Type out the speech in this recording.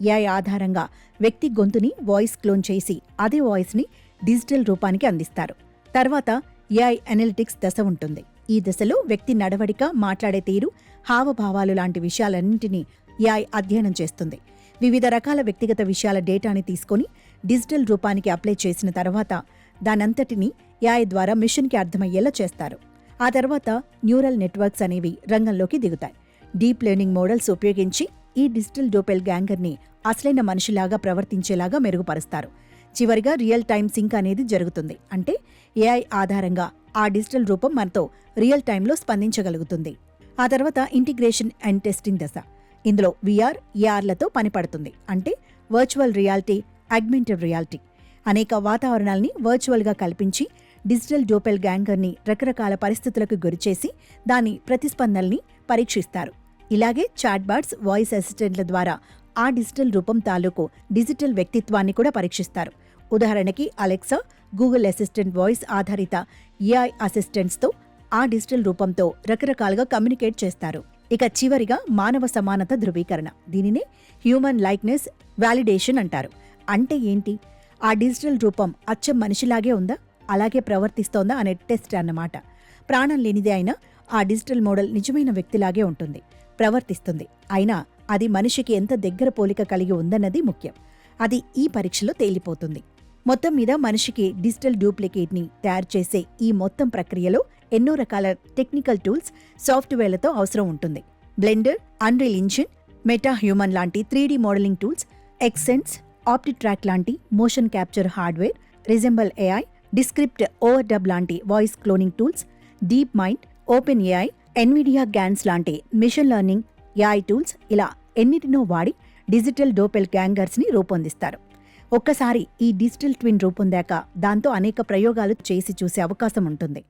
AI ఆధారంగా వ్యక్తి గొంతుని voice clone చేసి అదే వాయిస్ని డిజిటల్ రూపానికి అందిస్తారు. తర్వాత ఏఐ అనలిటిక్స్ దశ ఉంటుంది. ఈ దశలో వ్యక్తి నడవడిక, మాట్లాడే తీరు, హావభావాలు లాంటి విషయాలన్నింటినీ ఏఐ అధ్యయనం చేస్తుంది. వివిధ రకాల వ్యక్తిగత విషయాల డేటాని తీసుకొని డిజిటల్ రూపానికి అప్లై చేసిన తర్వాత దానంతటినీ ఏఐ ద్వారా మిషన్కి అర్థమయ్యేలా చేస్తారు. ఆ తర్వాత న్యూరల్ నెట్వర్క్స్ అనేవి రంగంలోకి దిగుతాయి. డీప్ లెర్నింగ్ మోడల్స్ ఉపయోగించి ఈ డిజిటల్ డోపెల్ గ్యాంగర్ని అసలైన మనిషిలాగా ప్రవర్తించేలాగా మెరుగుపరుస్తారు. చివరిగా రియల్ టైమ్ సింక్ అనేది జరుగుతుంది. అంటే ఏఐ ఆధారంగా ఆ డిజిటల్ రూపం మనతో రియల్ టైంలో స్పందించగలుగుతుంది. ఆ తర్వాత ఇంటిగ్రేషన్ అండ్ టెస్టింగ్ దశ. ఇందులో విఆర్, ఏఆర్లతో పనిపడుతుంది. అంటే వర్చువల్ రియాలిటీ, ఆగ్మెంటెడ్ రియాలిటీ అనేక వాతావరణాల్ని వర్చువల్గా కల్పించి డిజిటల్ డోపెల్ గ్యాంగర్ని రకరకాల పరిస్థితులకు గురిచేసి దాని ప్రతిస్పందనల్ని పరీక్షిస్తారు. ఇలాగే చాట్బాట్స్, వాయిస్ అసిస్టెంట్ల ద్వారా ఆ డిజిటల్ రూపం తాలూకు డిజిటల్ వ్యక్తిత్వాన్ని కూడా పరీక్షిస్తారు. ఉదాహరణకి అలెక్సా, గూగుల్ అసిస్టెంట్ వాయిస్ ఆధారిత ఏఐ అసిస్టెంట్స్తో ఆ డిజిటల్ రూపంతో రకరకాలుగా కమ్యూనికేట్ చేస్తారు. ఇక చివరిగా మానవ సమానత ధృవీకరణ. దీనినే హ్యూమన్ లైక్నెస్ వాలిడేషన్ అంటారు. అంటే ఏంటి? ఆ డిజిటల్ రూపం అచ్చం మనిషిలాగే ఉందా, అలాగే ప్రవర్తిస్తోందా అనే టెస్ట్ అన్నమాట. ప్రాణం లేనిదే అయినా ఆ డిజిటల్ మోడల్ నిజమైన వ్యక్తిలాగే ఉంటుంది, ప్రవర్తిస్తుంది. అయినా అది మనిషికి ఎంత దగ్గర పోలిక కలిగి ఉందన్నది ముఖ్యం. అది ఈ పరీక్షలో తేలిపోతుంది. మొత్తం మీద మనిషికి డిజిటల్ డూప్లికేట్ని తయారు చేసే ఈ మొత్తం ప్రక్రియలో ఎన్నో రకాల టెక్నికల్ టూల్స్, సాఫ్ట్వేర్లతో అవసరం ఉంటుంది. Blender, Unreal Engine, MetaHuman లాంటి 3D modelling tools, Xsens, OptiTrack లాంటి motion capture hardware, Resemble AI, Descript Overdub లాంటి voice cloning tools, DeepMind, OpenAI, Nvidia GANs లాంటి మిషన్ లెర్నింగ్ ఏఐ టూల్స్, ఇలా ఎన్నిటినో వాడి digital డోపెల్ గ్యాంగర్స్ని రూపొందిస్తారు. ఒక్కసారి ఈ digital twin రూపొందాక దాంతో అనేక ప్రయోగాలు చేసి చూసే అవకాశం ఉంటుంది.